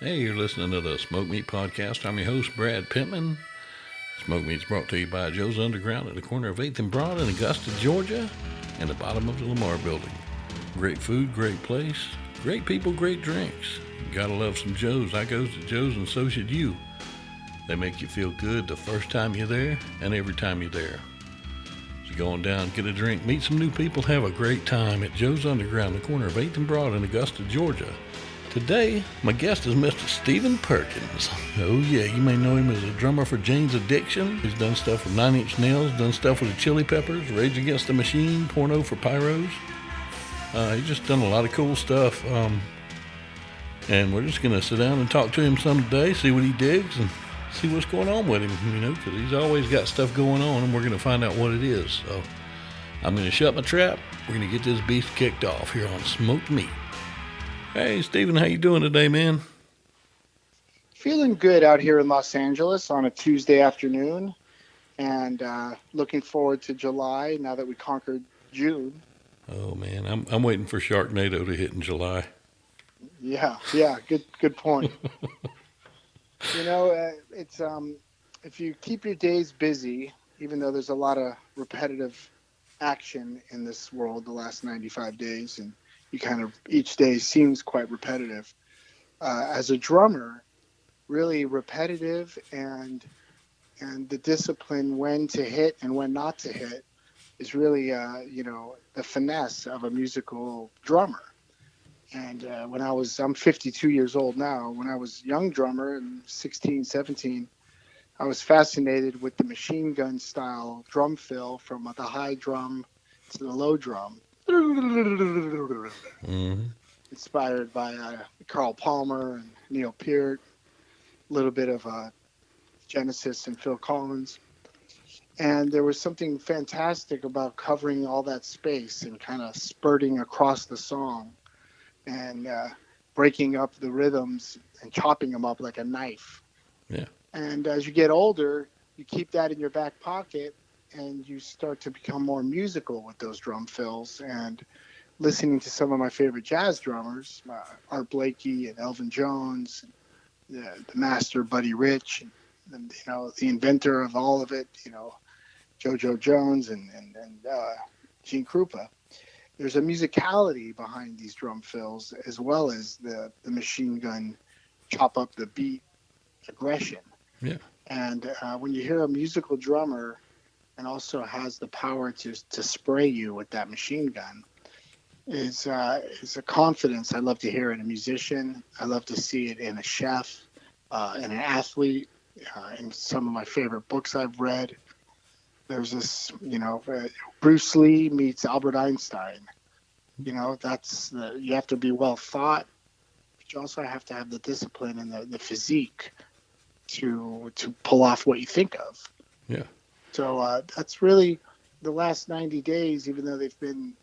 Hey, you're listening to the Smoke Meat Podcast. I'm your host, Brad Pittman. Smoke Meat's brought to you by Joe's Underground at the corner of 8th and Broad in Augusta, Georgia, and the bottom of the Lamar Building. Great food, great place, great people, great drinks. Gotta love some Joe's. I goes to Joe's and so should you. They make you feel good the first time you're there and every time you're there. So go on down, get a drink, meet some new people, have a great time at Joe's Underground, the corner of 8th and Broad in Augusta, Georgia. Today, my guest is Mr. Stephen Perkins. Oh yeah, you may know him as a drummer for Jane's Addiction. He's done stuff with 9 Inch Nails, done stuff with the Chili Peppers, Rage Against the Machine, Porno for Pyros. He's just done a lot of cool stuff. And we're just going to sit down and talk to him some today, see what he digs, and see what's going on with him, because he's always got stuff going on, and we're going to find out what it is. So I'm going to shut my trap. We're going to get this beast kicked off here on Smoked Meat. Hey, Stephen, how you doing today, man? Feeling good out here in Los Angeles on a Tuesday afternoon, and looking forward to July now that we conquered June. Oh man, I'm waiting for Sharknado to hit in July. Yeah, good point. It's if you keep your days busy, even though there's a lot of repetitive action in this world the last 95 days, and you kind of each day seems quite repetitive. As a drummer, really repetitive and the discipline when to hit and when not to hit is really the finesse of a musical drummer. And I'm 52 years old now. When I was a young drummer and 16, 17, I was fascinated with the machine gun style drum fill from the high drum to the low drum. Mm-hmm. Inspired by Carl Palmer and Neil Peart, a little bit of Genesis and Phil Collins. And there was something fantastic about covering all that space and kind of spurting across the song and breaking up the rhythms and chopping them up like a knife. Yeah. And as you get older, you keep that in your back pocket and you start to become more musical with those drum fills. And listening to some of my favorite jazz drummers, Art Blakey and Elvin Jones, the master Buddy Rich, and the inventor of all of it, JoJo Jones and Gene Krupa. There's a musicality behind these drum fills as well as the machine gun chop up the beat aggression. Yeah. And when you hear a musical drummer and also has the power to spray you with that machine gun, is a confidence I love to hear in a musician. I love to see it in a chef, in an athlete, in some of my favorite books I've read. There's this, Bruce Lee meets Albert Einstein. You have to be well thought, but you also have to have the discipline and the physique to pull off what you think of. Yeah. So that's really the last 90 days, even though they've been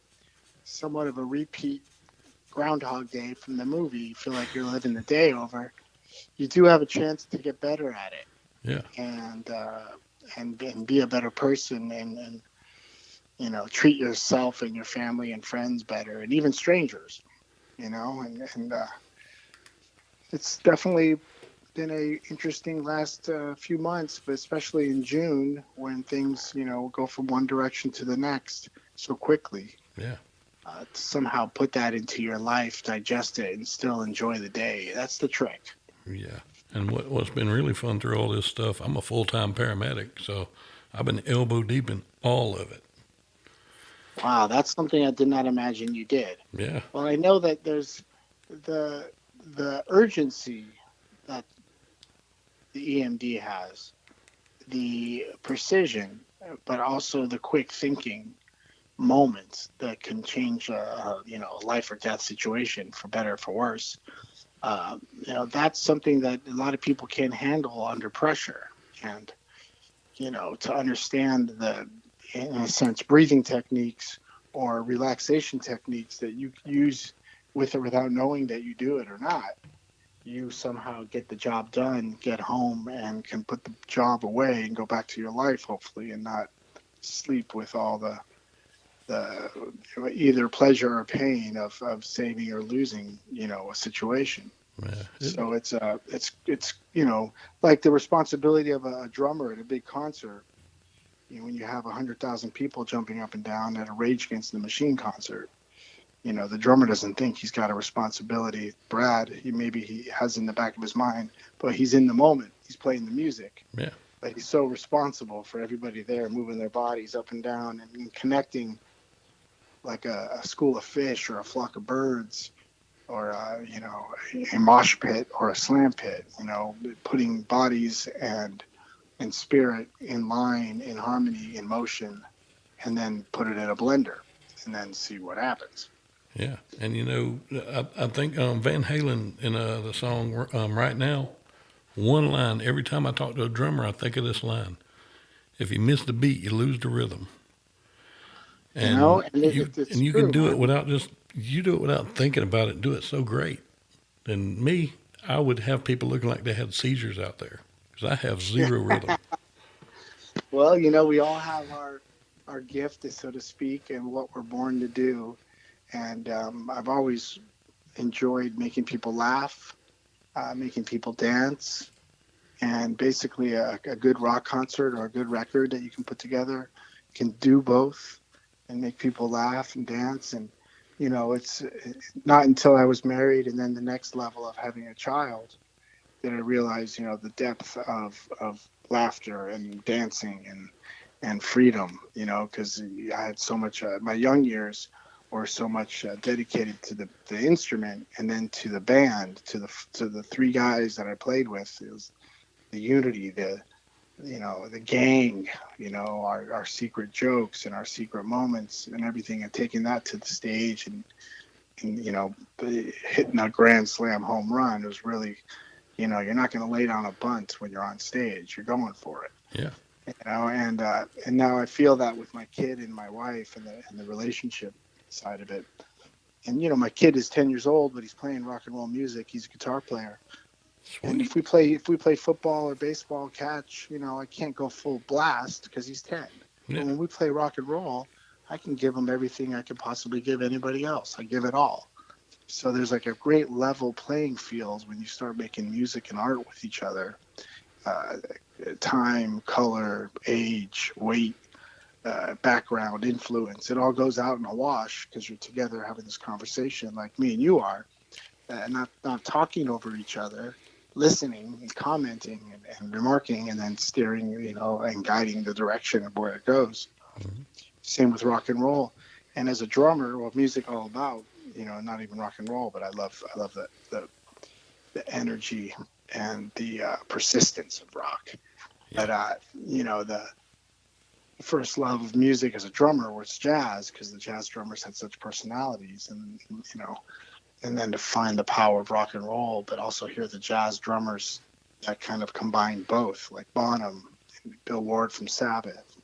somewhat of a repeat Groundhog Day from the movie. You feel like you're living the day over. You do have a chance to get better at it. Yeah. And be a better person and treat yourself and your family and friends better, and even strangers, and it's definitely been a interesting last few months, but especially in June when things go from one direction to the next so quickly. Yeah. To somehow put that into your life, digest it, and still enjoy the day. That's the trick. Yeah. And what's been really fun through all this stuff, I'm a full-time paramedic, so I've been elbow deep in all of it. Wow, that's something I did not imagine you did. Yeah. Well, I know that there's the urgency that the EMD has, the precision, but also the quick thinking moments that can change a life or death situation for better or for worse. That's something that a lot of people can't handle under pressure. And, to understand in a sense, breathing techniques or relaxation techniques that you use with or without knowing that you do it or not, you somehow get the job done, get home, and can put the job away and go back to your life, hopefully, and not sleep with all the either pleasure or pain of saving or losing, a situation. Yeah. So it's like the responsibility of a drummer at a big concert. When you have 100,000 people jumping up and down at a Rage Against the Machine concert, the drummer doesn't think he's got a responsibility. Brad, he has in the back of his mind, but he's in the moment. He's playing the music. Yeah. But he's so responsible for everybody there moving their bodies up and down and connecting like a school of fish or a flock of birds or a mosh pit or a slam pit. Putting bodies and spirit in line, in harmony, in motion, and then put it in a blender and then see what happens. Yeah. And I think Van Halen in the song Right Now, one line, every time I talk to a drummer, I think of this line. If you miss the beat, you lose the rhythm. And And it's you can true, do it man. without you do it without thinking about it. Do it so great. And me, I would have people looking like they had seizures out there because I have zero rhythm. Well, we all have our gift, so to speak, and what we're born to do. And I've always enjoyed making people laugh, making people dance, and basically a good rock concert or a good record that you can put together can do both and make people laugh and dance. And it's not until I was married and then the next level of having a child that I realized the depth of laughter and dancing and freedom, because I had so much my young years were so much dedicated to the instrument and then to the band, to the three guys that I played with. It was the unity, the gang, our secret jokes and our secret moments and everything, and taking that to the stage and hitting a grand slam home run. It was really, you're not going to lay down a bunt when you're on stage. You're going for it. Yeah. And now I feel that with my kid and my wife and the relationship side of it. And my kid is 10 years old, but he's playing rock and roll music. He's a guitar player. And Sweet. if we play football or baseball, catch, I can't go full blast because he's 10. Yeah. But when we play rock and roll, I can give him everything I could possibly give anybody else. I give it all. So there's like a great level playing field when you start making music and art with each other. Uh, Time, color, age, weight, background, influence. It all goes out in a wash because you're together having this conversation like me and you are, not talking over each other, listening and commenting and remarking and then steering, and guiding the direction of where it goes. Mm-hmm. Same with rock and roll. And as a drummer, what music all about, not even rock and roll, but I love the energy and the persistence of rock. Yeah. But the first love of music as a drummer was jazz because the jazz drummers had such personalities, and then to find the power of rock and roll, but also hear the jazz drummers that kind of combine both, like Bonham, and Bill Ward from Sabbath,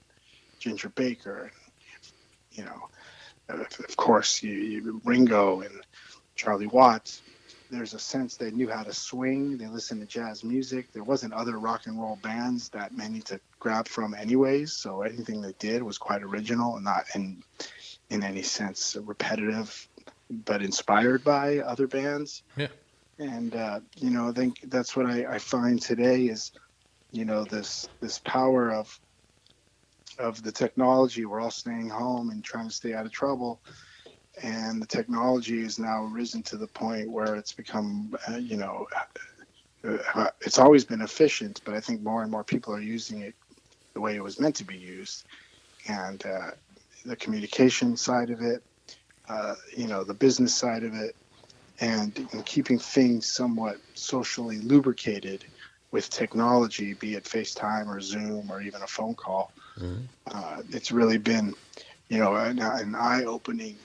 Ginger Baker, and of course Ringo and Charlie Watts. There's a sense they knew how to swing. They listened to jazz music. There wasn't other rock and roll bands that many to grab from anyways. So anything they did was quite original and not in any sense repetitive, but inspired by other bands. Yeah. And, I think that's what I find today is, this power of the technology. We're all staying home and trying to stay out of trouble. And the technology has now risen to the point where it's become, it's always been efficient, but I think more and more people are using it the way it was meant to be used. And the communication side of it, the business side of it, and keeping things somewhat socially lubricated with technology, be it FaceTime or Zoom or even a phone call. Mm-hmm. It's really been, an eye-opening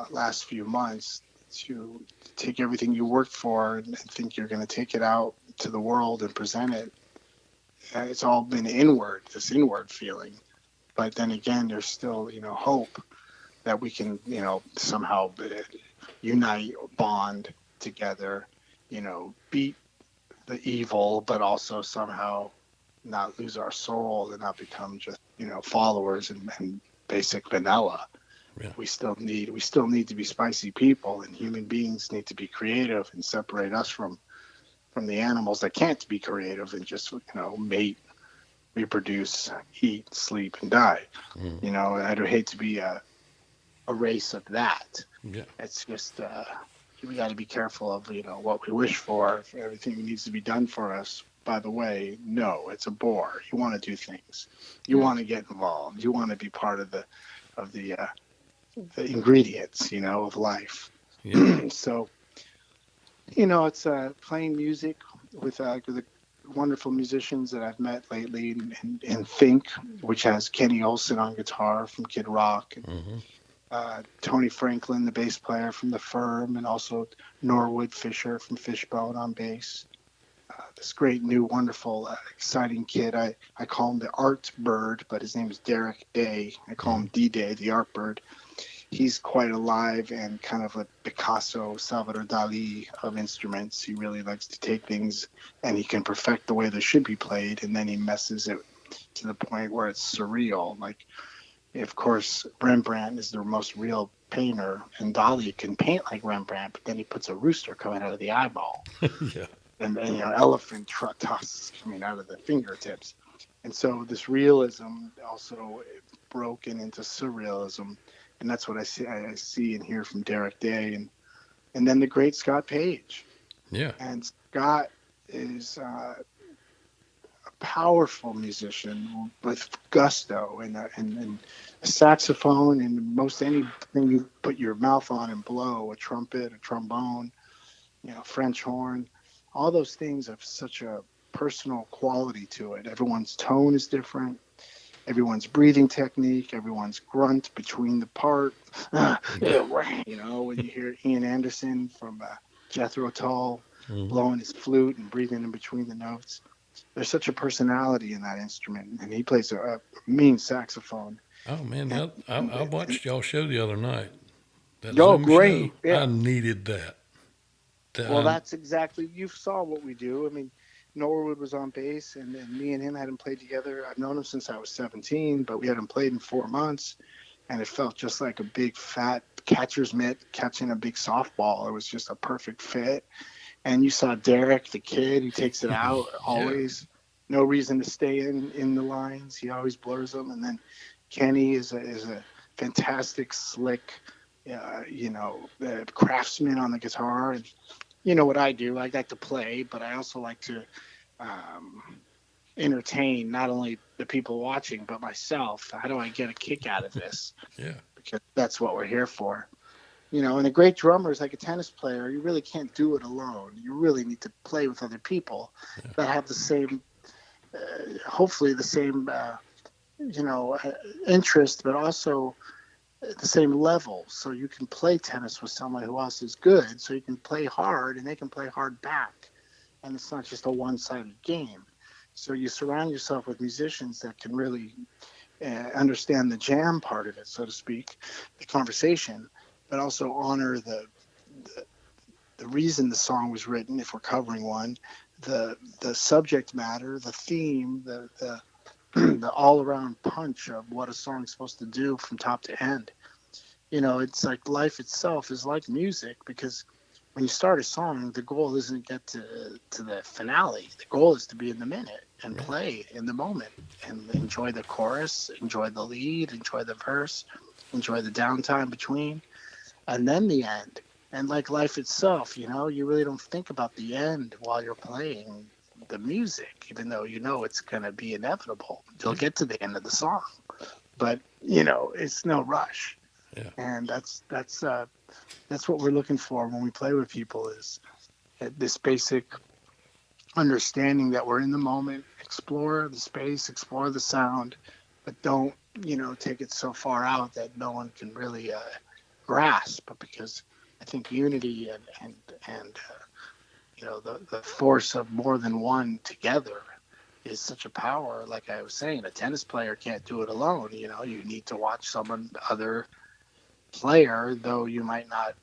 last few months to take everything you worked for and think you're going to take it out to the world and present it. It's all been this inward feeling. But then again, there's still, hope that we can, somehow unite or bond together, beat the evil, but also somehow not lose our soul and not become just, followers and basic vanilla. Yeah. We still need to be spicy people, and human beings need to be creative and separate us from the animals that can't be creative and just mate, reproduce, eat, sleep, and die. Mm. I'd hate to be a race of that. Yeah. It's just we got to be careful of what we wish for. If everything needs to be done for us. By the way, no, it's a bore. You want to do things. You Yeah. want to get involved. You want to be part of the ingredients, of life. Yeah. So it's playing music with the wonderful musicians that I've met lately, and Think, which has Kenny Olson on guitar from Kid Rock, and Mm-hmm. Tony Franklin, the bass player from The Firm, and also Norwood Fisher from Fishbone on bass. This great new, wonderful, exciting kid. I call him the Art Bird, but his name is Derek Day. I call him D-Day, the Art Bird. He's quite alive and kind of a Picasso, Salvador Dali of instruments. He really likes to take things and he can perfect the way they should be played, and then he messes it to the point where it's surreal. Like, of course, Rembrandt is the most real painter, and Dali can paint like Rembrandt, but then he puts a rooster coming out of the eyeball, Yeah. and elephant tusks coming out of the fingertips. And so this realism also broken into surrealism, and that's what I see and hear from Derek Day, and then the great Scott Page. Yeah. And Scott is a powerful musician with gusto and a saxophone, and most anything you put your mouth on and blow, a trumpet, a trombone, French horn, all those things have such a personal quality to it. Everyone's tone is different. Everyone's breathing technique, everyone's grunt between the part. When you hear Ian Anderson from Jethro Tull Mm-hmm. blowing his flute and breathing in between the notes, there's such a personality in that instrument, and he plays a mean saxophone. Oh man, And, I watched y'all show the other night. That oh, Zoom show. great! I Yeah. needed that. Well, That that's exactly. You saw what we do. I mean, Norwood was on bass, and me and him hadn't played together. I've known him since I was 17, but we hadn't played in 4 months, and it felt just like a big fat catcher's mitt catching a big softball. It was just a perfect fit. And you saw Derek, the kid, he takes it out yeah. always. No reason to stay in the lines. He always blurs them. And then Kenny is a fantastic, slick, craftsman on the guitar. And you know what I do? I like to play, but I also like to um, entertain not only the people watching, but myself. How do I get a kick out of this? Yeah. Because that's what we're here for. And a great drummer is like a tennis player. You really can't do it alone. You really need to play with other people that have the same, hopefully the same, interest, but also the same level. So you can play tennis with someone who else is good. So you can play hard and they can play hard back. And it's not just a one-sided game. So you surround yourself with musicians that can really understand the jam part of it, so to speak, the conversation, but also honor the reason the song was written, if we're covering one, the subject matter, the theme, the the all around punch of what a song's supposed to do from top to end. It's like life itself is like music, because when you start a song, the goal isn't to get to the finale. The goal is to be in the minute and play in the moment and enjoy the chorus, enjoy the lead, enjoy the verse, enjoy the downtime between, and then the end. And like life itself, you really don't think about the end while you're playing the music, even though it's going to be inevitable. You'll get to the end of the song, but it's no rush. Yeah. And that's what we're looking for when we play with people, is this basic understanding that we're in the moment, explore the space, explore the sound, but don't take it so far out that no one can really grasp. Because I think unity and the force of more than one together is such a power. Like I was saying, a tennis player can't do it alone. You need to watch someone other player, though you might not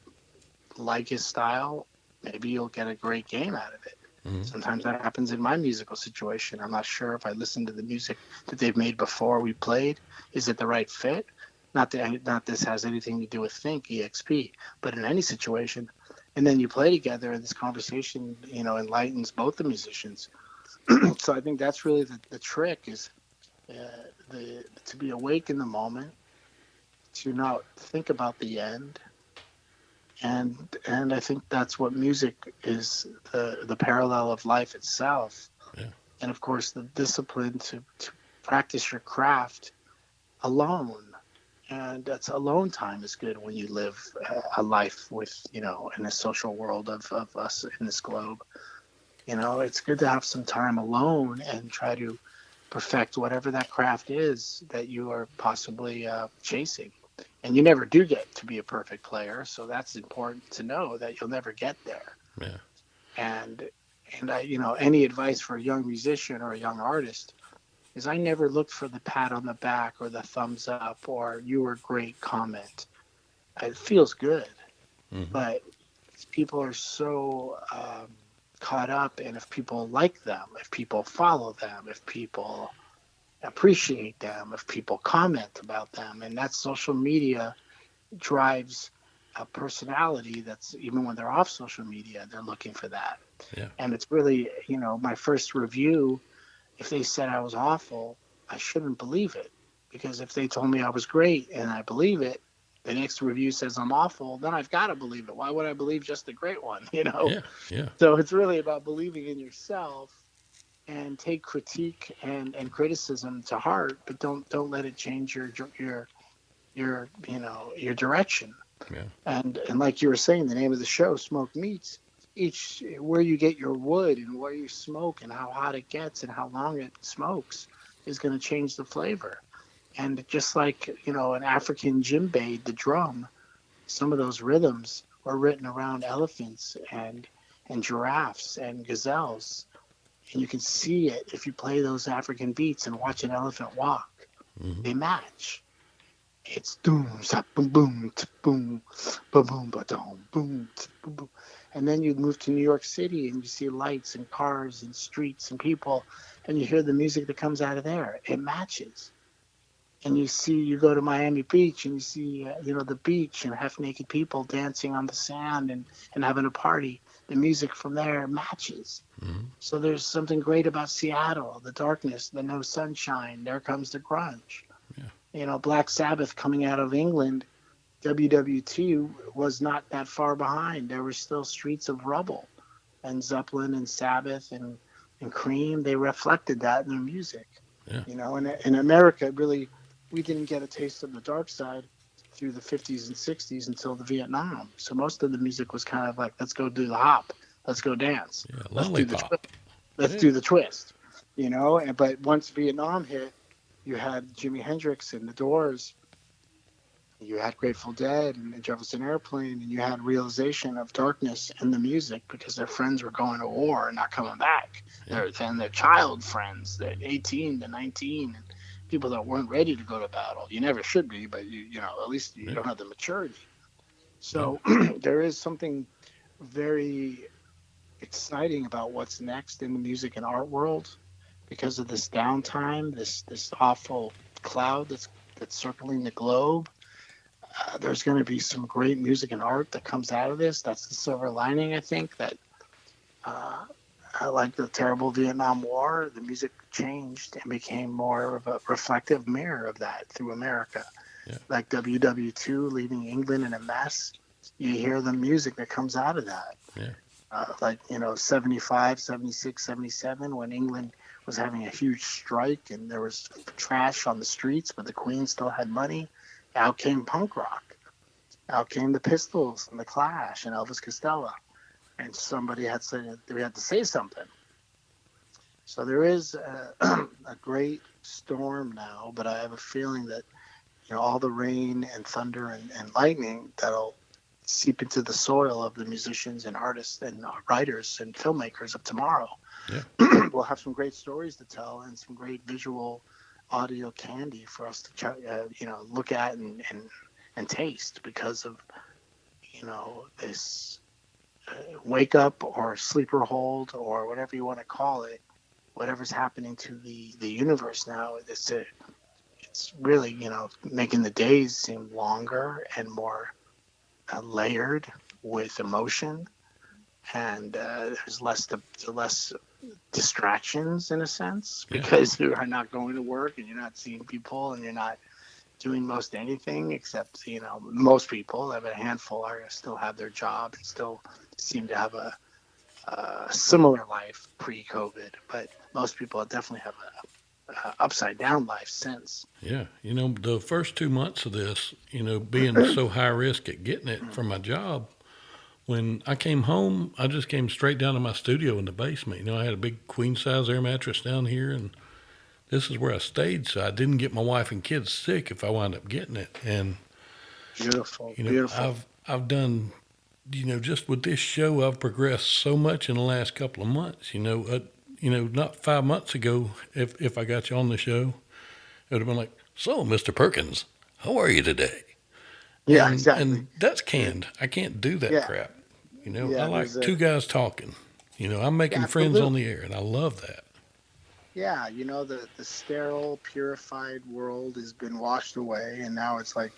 like his style, maybe you'll get a great game out of it. Mm-hmm. Sometimes that happens in my musical situation. I'm not sure if I listen to the music that they've made before we played, is it the right fit? not this has anything to do with Think EXP, but in any situation, and then you play together, and this conversation, enlightens both the musicians. So I think that's really the trick is the to be awake in the moment, to not think about the end, and I think that's what music is, the parallel of life itself, Yeah. and of course the discipline to practice your craft alone. And that's alone time is good when you live a life with, in a social world of us in this globe. It's good to have some time alone and try to perfect whatever that craft is that you are possibly chasing. And you never do get to be a perfect player, so that's important to know that you'll never get there. Yeah. And any advice for a young musician or a young artist is I never looked for the pat on the back or the thumbs up or you were great comment. It feels good, Mm-hmm. but people are so caught up in if people like them, if people follow them, if people appreciate them, if people comment about them, and that social media drives a personality that's, even when they're off social media, they're looking for that. Yeah. And it's really, my first review, if they said I was awful, I shouldn't believe it. Because if they told me I was great and I believe it, the next review says I'm awful, then I've got to believe it. Why would I believe just the great one, Yeah. Yeah. So it's really about believing in yourself and take critique and criticism to heart, but don't let it change your direction. Yeah. And like you were saying, the name of the show, Smoke Meats, each where you get your wood and where you smoke and how hot it gets and how long it smokes is going to change the flavor. And just like, an African djembe, the drum, some of those rhythms were written around elephants and giraffes and gazelles. And you can see it if you play those African beats and watch an elephant walk. Mm-hmm. They match. It's doom, zap, boom, boom, boom, boom, boom, boom, boom, boom. And then you move to New York City and you see lights and cars and streets and people, and you hear the music that comes out of there. It matches. And you go to Miami Beach and you see, the beach and half naked people dancing on the sand and having a party. The music from there matches. Mm-hmm. So there's something great about Seattle, the darkness, the no sunshine. There comes the grunge. Yeah. Black Sabbath coming out of England, WW2 was not that far behind. There were still streets of rubble. And Zeppelin and Sabbath and Cream, they reflected that in their music. Yeah. And in America, really, we didn't get a taste of the dark side through the 50s and 60s until the Vietnam. So most of the music was kind of like, let's go do the hop, let's go dance, Yeah. let's do the Lollipop. twist, let's Yeah. do the twist, but once Vietnam hit, you had Jimi Hendrix and the Doors, you had Grateful Dead and the Jefferson Airplane, and you had realization of darkness in the music because their friends were going to war and not coming back. Yeah. Their child friends, they're 18 to 19, and people that weren't ready to go to battle. You never should be, but at least you Yeah. don't have the maturity. Yeah. So there is something very exciting about what's next in the music and art world because of this downtime, this awful cloud that's circling the globe. There's going to be some great music and art that comes out of this. That's the silver lining, I think. That uh, like the terrible Vietnam War, the music changed and became more of a reflective mirror of that through America. Yeah. Like WW2 leaving England in a mess, you hear the music that comes out of that. Yeah. 75, 76, 77, when England was having a huge strike and there was trash on the streets, but the Queen still had money. Out came punk rock. Out came the Pistols and the Clash and Elvis Costello. And somebody had said we had to say something. So there is a great storm now, but I have a feeling that all the rain and thunder and lightning that'll seep into the soil of the musicians and artists and writers and filmmakers of tomorrow. Yeah. We'll have some great stories to tell and some great visual audio candy for us to look at and taste because of this wake up or sleeper hold or whatever you want to call it, whatever's happening to the universe now. it's really, making the days seem longer and more layered with emotion, and there's less distractions in a sense Yeah. because you are not going to work and you're not seeing people and you're not doing most anything except, most people have a handful are still have their job and still seem to have a similar life pre-COVID, but most people definitely have a upside down life since. Yeah. The first 2 months of this, being so high risk at getting it from my job, when I came home, I just came straight down to my studio in the basement. I had a big queen size air mattress down here, and this is where I stayed, so I didn't get my wife and kids sick if I wound up getting it. And Beautiful, beautiful. I've done, just with this show, I've progressed so much in the last couple of months. Not 5 months ago, if I got you on the show, it would have been like, "So, Mr. Perkins, how are you today?" Yeah, And exactly. that's canned. I can't do that Yeah, crap. I yeah. There's like a two guys talking. I'm making friends on absolutely. the air, and I love that. Yeah, the sterile, purified world has been washed away, and now it's like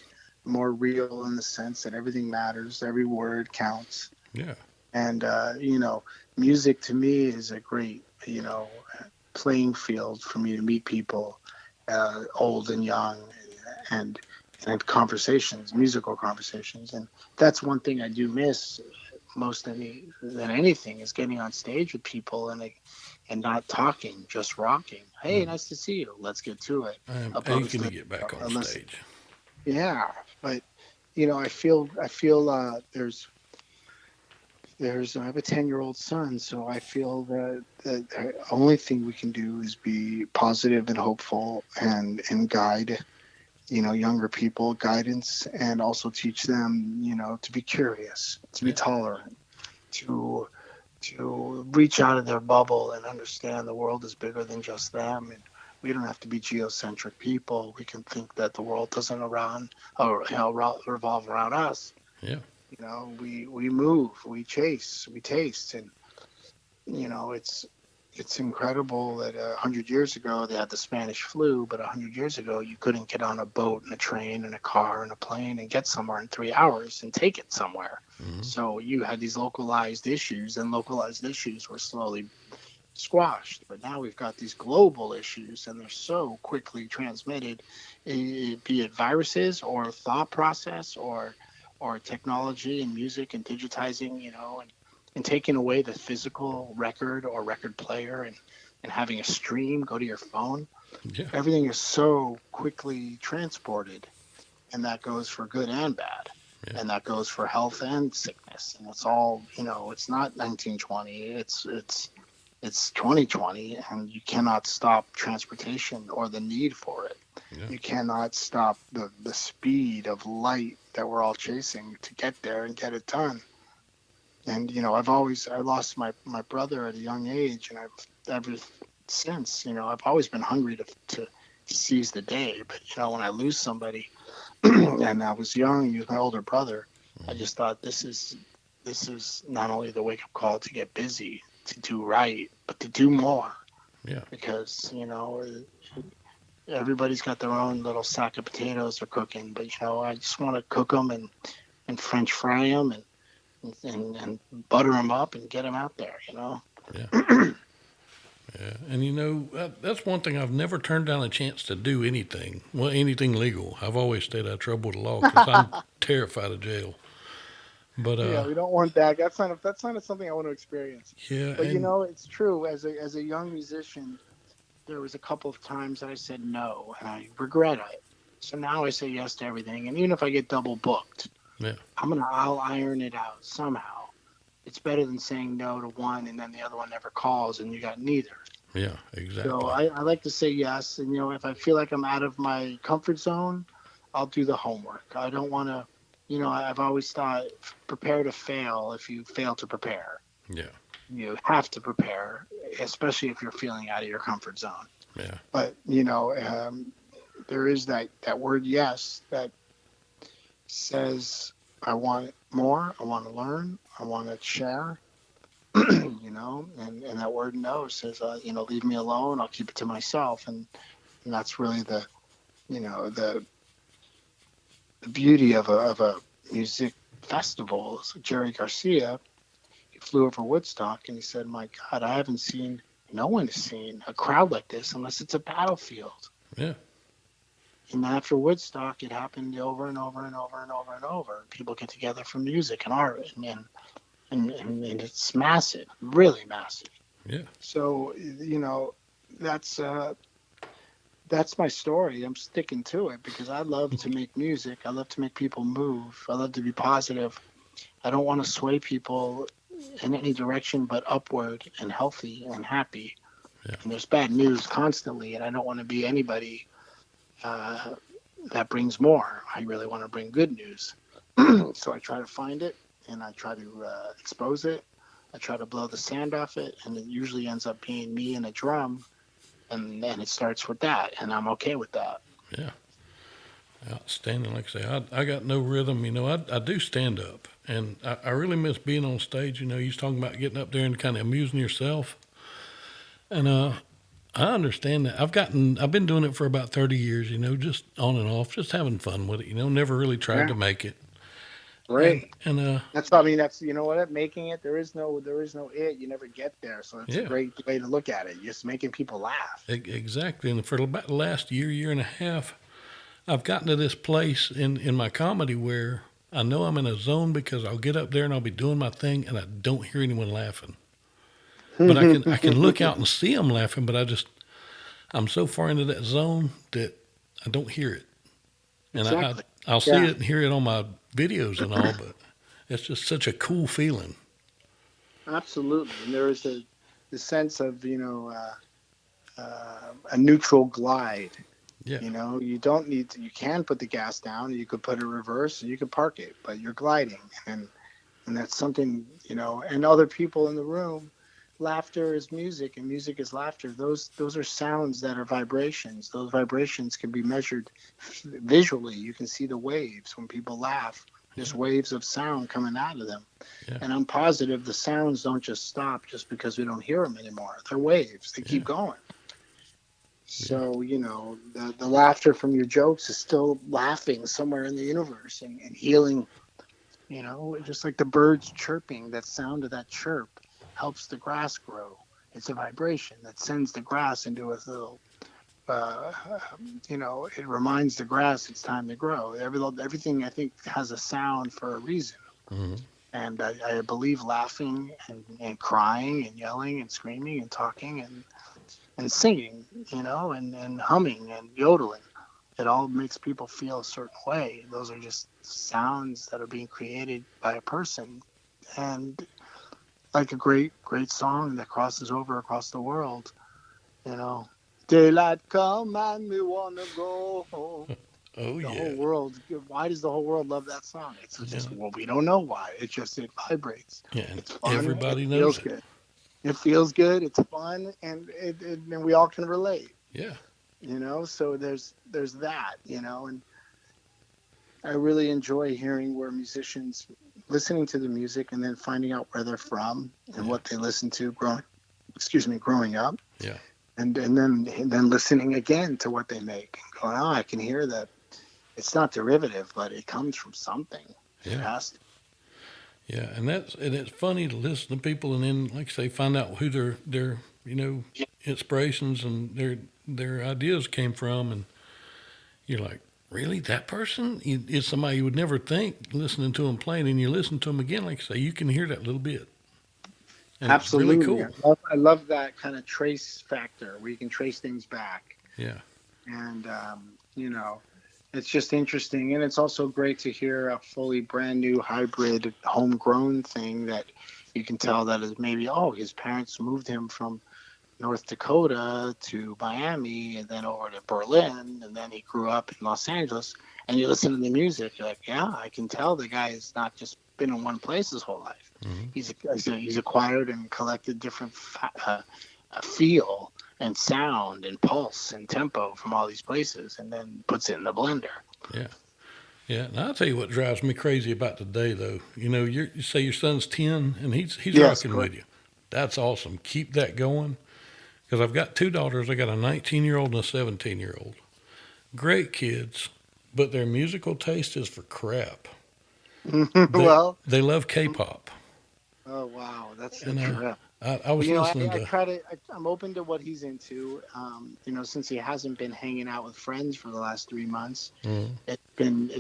more real in the sense that everything matters, every word counts, Yeah, and music to me is a great playing field for me to meet people, old and young, and and conversations, musical conversations, and that's one thing I do miss most than anything is getting on stage with people and not talking, just rocking. Hey, well, nice to see you. Let's get to it. I am Opposed aching to to get back on unless, stage. yeah, but I feel there's I have a 10-year-old son, so I feel that the only thing we can do is be positive and hopeful and guide younger people guidance and also teach them to be curious, to be Yeah, tolerant, to reach out of their bubble and understand the world is bigger than just them, and we don't have to be geocentric people. We can think that the world doesn't around or revolve around us. yeah, We move, we chase, we taste, and it's incredible that 100 years ago they had the Spanish flu, but 100 years ago you couldn't get on a boat and a train and a car and a plane and get somewhere in 3 hours and take it somewhere. hmm, So you had these localized issues, and localized issues were slowly squashed. But now we've got these global issues, and they're so quickly transmitted, be it viruses or thought process or technology and music and digitizing, and taking away the physical record or record player and having a stream go to your phone. yeah, Everything is so quickly transported, and that goes for good and bad. yeah, And that goes for health and sickness. And it's all, it's not 1920. It's 2020, and you cannot stop transportation or the need for it. yeah, You cannot stop the speed of light that we're all chasing to get there and get it done. And I lost my brother at a young age, and I've ever since, I've always been hungry to seize the day. But when I lose somebody, and I was young, he was my older brother, I hmm, just thought this is not only the wake up call to get busy, to do right, but to do more, yeah, because everybody's got their own little sack of potatoes they're cooking, but I just want to cook them and French fry them and butter them up and get them out there. yeah. Yeah, and that's one thing I've never turned down a chance to do anything. Well, anything legal. I've always stayed out of trouble with the law because I'm terrified of jail. But Yeah, we don't want that. That's not something I want to experience. yeah, But and it's true. As a young musician, there was a couple of times I said no, and I regret it. So now I say yes to everything, and even if I get double booked, yeah, I'll iron it out somehow. It's better than saying no to one and then the other one never calls and you got neither. yeah, So exactly. I like to say yes, and if I feel like I'm out of my comfort zone, I'll do the homework. I don't want to, I've always thought prepare to fail if you fail to prepare. Yeah, You have to prepare, especially if you're feeling out of your comfort zone. yeah, But there is that word yes that says I want more, I want to learn, I want to share, and that word no says leave me alone, I'll keep it to myself, and that's really the beauty of a music festival. So Jerry Garcia, he flew over Woodstock and he said, "My God, no one has seen a crowd like this unless it's a battlefield." Yeah. And after Woodstock, it happened over and over and over and over and over. People get together for music and art, and it's massive, really massive. Yeah. So that's that's my story. I'm sticking to it because I love to make music. I love to make people move. I love to be positive. I don't want to sway people in any direction but upward and healthy and happy. Yeah. And there's bad news constantly, and I don't want to be anybody that brings more. I really want to bring good news. So I try to find it, and I try to expose it. I try to blow the sand off it, and it usually ends up being me and a drum, and then it starts with that, and I'm okay with that. Yeah. Outstanding. Like I say, I got no rhythm. I do stand up, and I really miss being on stage. You was talking about getting up there and kind of amusing yourself. And I understand that. I've been doing it for about 30 years, just on and off, just having fun with it, never really tried Yeah, to make it. And, great. and, That's making it. There is no it. You never get there. So it's a yeah, great way to look at it. You're just making people laugh. exactly. And for about the last year and a half, I've gotten to this place in my comedy where I know I'm in a zone because I'll get up there and I'll be doing my thing and I don't hear anyone laughing. But I can look out and see them laughing, but I'm so far into that zone that I don't hear it. And Exactly. I'll see Yeah. it and hear it on my videos and all, but it's just such a cool feeling. Absolutely. And there is the sense of a neutral glide. Yeah, You don't need to. You can put the gas down. You could put it reverse, and you could park it, but you're gliding, and that's something. And other people in the room. Laughter is music, and music is laughter. Those are sounds that are vibrations. Those vibrations can be measured visually. You can see the waves when people laugh. There's waves of sound coming out of them. yeah, And I'm positive the sounds don't just stop just because we don't hear them anymore. They're waves. They yeah, keep going. yeah, So, the laughter from your jokes is still laughing somewhere in the universe and healing, just like the birds chirping. That sound of that chirp helps the grass grow. It's a vibration that sends the grass into a little, uh, it reminds the grass it's time to grow. Everything, I think, has a sound for a reason. hmm, And I believe laughing and crying and yelling and screaming and talking and singing, and humming and yodeling. It all makes people feel a certain way. Those are just sounds that are being created by a person. And like a great, great song that crosses over across the world, you know. Daylight come and me wanna go home. oh The yeah, whole world. Why does the whole world love that song? It's yeah, just we don't know why. It vibrates. yeah. And It's fun. It everybody knows feels it. good. It feels good. It's fun, and we all can relate. Yeah, So there's that. And I really enjoy hearing where musicians listening to the music and then finding out where they're from and yeah, what they listened to growing up, yeah, and then listening again to what they make and going, oh, I can hear that it's not derivative, but it comes from something. It yeah, has to. yeah. And it's funny to listen to people and then, like I say, find out who their inspirations and their ideas came from, and you're like, really, that person is somebody you would never think listening to them playing, and you listen to them again, like I say, you can hear that little bit, and it's really Absolutely. cool. I love that kind of trace factor where you can trace things back. Yeah, And, it's just interesting. And it's also great to hear a fully brand new hybrid homegrown thing that you can tell that is maybe, oh, his parents moved him from North Dakota to Miami and then over to Berlin. And then he grew up in Los Angeles. And you listen to the music, you're like, yeah, I can tell the guy has not just been in one place his whole life. hmm, He's acquired and collected different feel and sound and pulse and tempo from all these places, and then puts it in the blender. yeah, yeah. And I'll tell you what drives me crazy about today, though. You say your son's 10 and he's Yes, rocking with correct. you. That's awesome. Keep that going. Because I've got two daughters. I got a 19-year-old and a 17-year-old. Great kids, but their musical taste is for crap. They Well, they love K-pop, oh wow, that's a and trip. I Well, was listening I to. try to. I'm open to what he's into. Since he hasn't been hanging out with friends for the last 3 months, Mm, it's been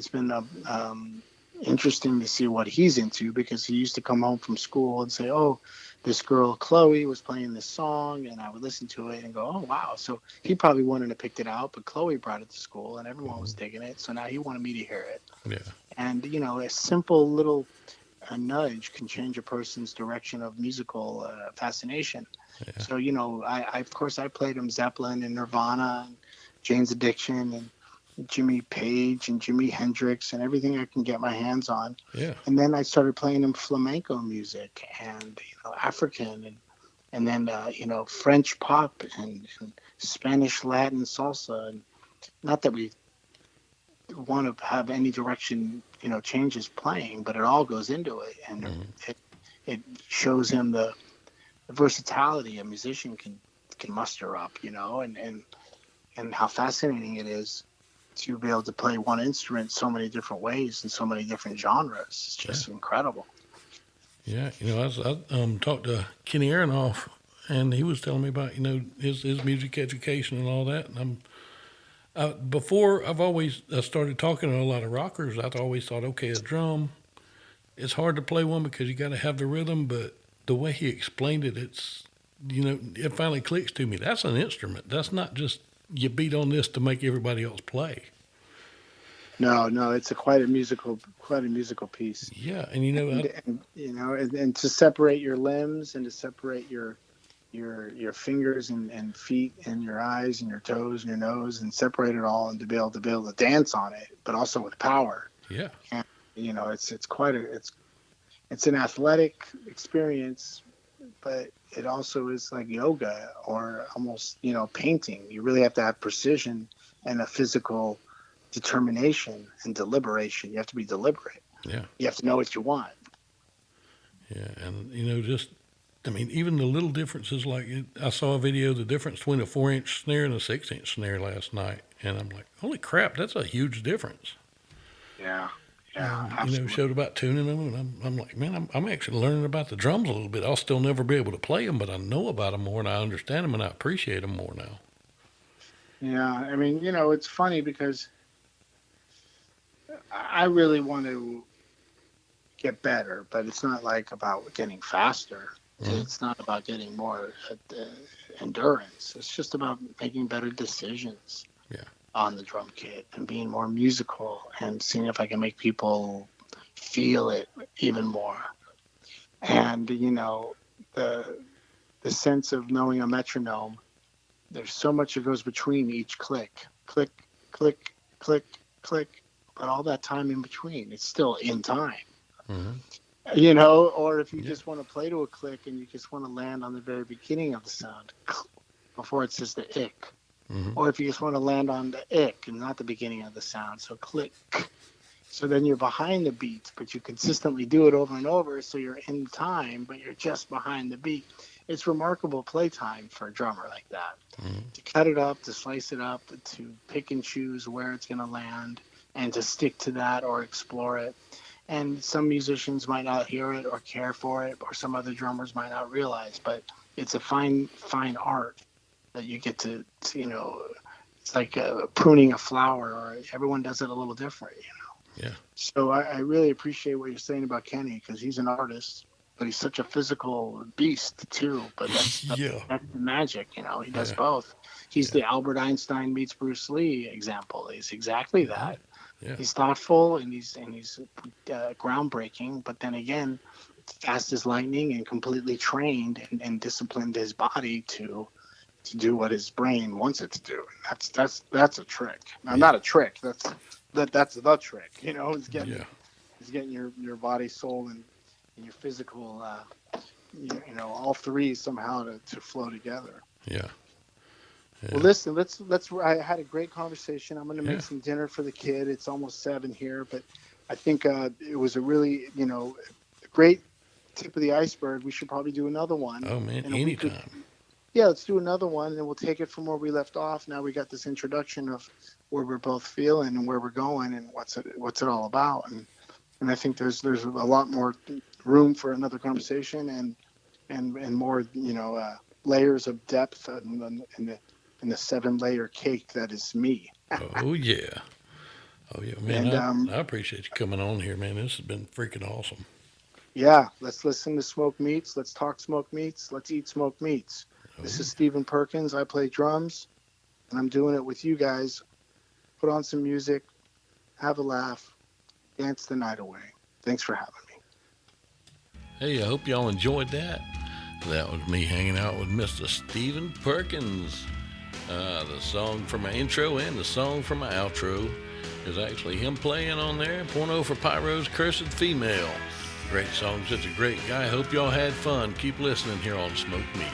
interesting to see what he's into because he used to come home from school and say, "Oh, this girl Chloe was playing this song," and I would listen to it and go, "Oh wow!" So he probably wouldn't have picked it out, but Chloe brought it to school and everyone was mm, digging it. So now he wanted me to hear it. yeah, And a simple little a nudge can change a person's direction of musical fascination. yeah, So I of course I played him Zeppelin and Nirvana, and Jane's Addiction, and Jimmy Page and Jimi Hendrix and everything I can get my hands on. yeah, And then I started playing him flamenco music and African and then French pop and Spanish Latin salsa. And not that we want to have any direction changes playing, but it all goes into it, and mm, it it shows him the versatility a musician can muster up, and how fascinating it is to be able to play one instrument so many different ways in so many different genres. It's yeah, just incredible. yeah. I talked to Kenny Aronoff, and he was telling me about his music education and all that. And before I've always started talking to a lot of rockers, I always thought, okay, a drum, it's hard to play one because you got to have the rhythm, but the way he explained it, it finally clicks to me. That's an instrument. That's not just you beat on this to make everybody else play. No, no, it's quite a musical piece. Yeah, And to separate your limbs and to separate your fingers and feet and your eyes and your toes and your nose and separate it all and to be able to dance on it, but also with power. yeah, And it's an athletic experience, but it also is like yoga or almost painting. You really have to have precision and a physical determination and deliberation. You have to be deliberate. yeah, You have to know what you want. yeah, and just even the little differences. Like I saw a video of the difference between a 4-inch snare and a 6-inch snare last night, and I'm like, holy crap, that's a huge difference. Yeah, yeah, And absolutely. showed about tuning them, and I'm like, man, I'm actually learning about the drums a little bit. I'll still never be able to play them, but I know about them more, and I understand them, and I appreciate them more now. Yeah, I mean, it's funny because I really want to get better, but it's not like about getting faster. Mm, It's not about getting more endurance. It's just about making better decisions yeah, on the drum kit and being more musical and seeing if I can make people feel it even more. And the the sense of knowing a metronome. There's so much that goes between each click, click, click, click, click, but all that time in between, it's still in time. mm, Or if you yeah, just want to play to a click and you just want to land on the very beginning of the sound before it says the ick, mm, or if you just want to land on the ick and not the beginning of the sound, so click. So then you're behind the beat, but you consistently do it over and over, so you're in time, but you're just behind the beat. It's remarkable playtime for a drummer like that. mm, To cut it up, to slice it up, to pick and choose where it's going to land, and to stick to that or explore it. And some musicians might not hear it or care for it, or some other drummers might not realize, but it's a fine, fine art that you get to. It's like pruning a flower, or everyone does it a little different. yeah, So I really appreciate what you're saying about Kenny because he's an artist, but he's such a physical beast too. But that's that's, yeah, that's the magic, he does yeah, both. He's yeah, the Albert Einstein meets Bruce Lee example. He's exactly yeah, that. yeah, He's thoughtful and he's groundbreaking, but then again, fast as lightning and completely trained and disciplined his body to do what his brain wants it to do. That's a trick. Now, yeah, not a trick. That's the trick. yeah, Is getting your body, soul, and your physical, all three somehow to flow together. yeah, Well, yeah, listen, let's. I had a great conversation. I'm going to make yeah. some dinner for the kid. It's almost 7 here, but I think it was a really, great tip of the iceberg. We should probably do another one Oh man, in a week or anytime. Yeah, let's do another one, and we'll take it from where we left off. Now we got this introduction of where we're both feeling and where we're going and what's it all about. And I think there's a lot more room for another conversation and more layers of depth in the 7-layer cake that is me. Oh yeah. Oh yeah, man. And I appreciate you coming on here, man. This has been freaking awesome. yeah, let's listen to smoked meats. Let's talk smoked meats. Let's eat smoked meats. Oh, This is Stephen Perkins. I play drums, and I'm doing it with you guys. Put on some music, have a laugh, dance the night away. Thanks for having me. hey, I hope y'all enjoyed that. That was me hanging out with Mr. Stephen Perkins. The song for my intro and the song for my outro is actually him playing on there. Porno for Pyros, Cursed Female. Great song, such a great guy. Hope y'all had fun. Keep listening here on Smoke Meat.